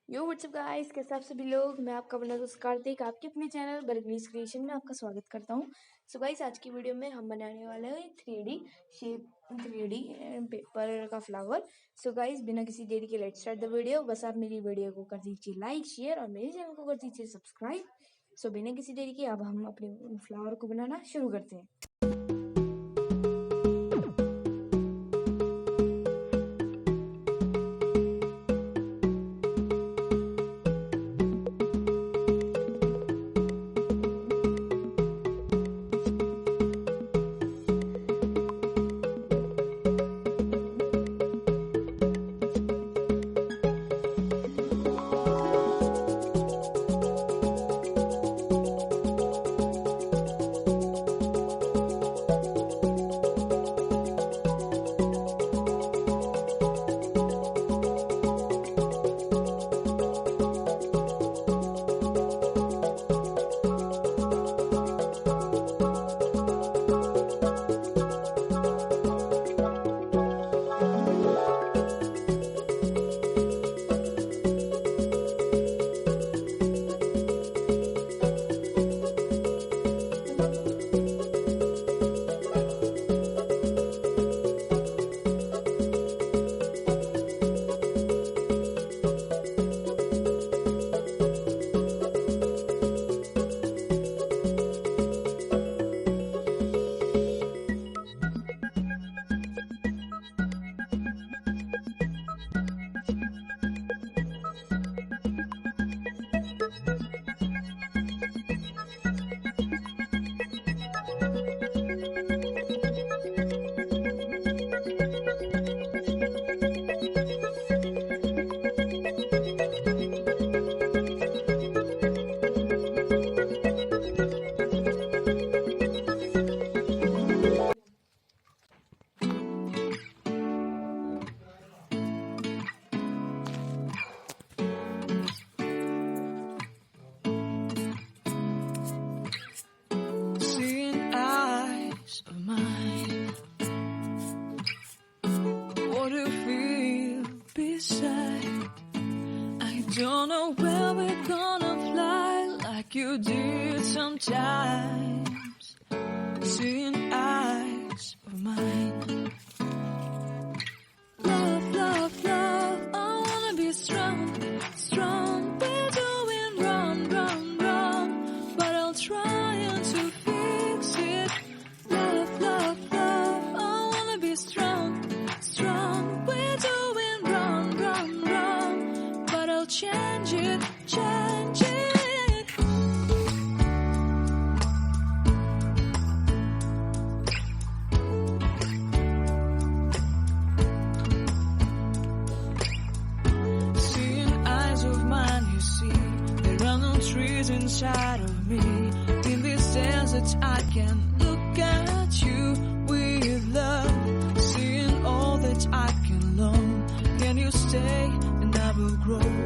यो WhatsApp guys, कैसे आप सभी लोग। मैं आपका अपना दोस्त कार्तिक आपके अपने चैनल बर्गनीज क्रिएशन में आपका स्वागत करता हूँ। सो गाइस, आज की वीडियो में हम बनाने वाले हैं 3D शेप 3D पेपर का फ्लावर। सो गाइस, बिना किसी देरी के लेट्स स्टार्ट द वीडियो। बस आप मेरी वीडियो को कर दीजिए लाइक, शेयर और मेरे चैनल को कर दीजिए सब्सक्राइब। सो बिना किसी देरी के अब हम अपने फ्लावर को बनाना शुरू करते हैं। Don't know where we're gonna fly like you did sometimes. Seeing eyes of mine. Love, love, love, I wanna be strong, strong. We're doing wrong, wrong, wrong, but I'll try to fix it. Love, love, love, I wanna be strong, strong. We're doing wrong, wrong, wrong, but I'll change it, change it. Seeing eyes of mine, you see, there are no trees inside of me. In this desert, I can look at you with love. Seeing all that I can learn. Can you stay and I will grow?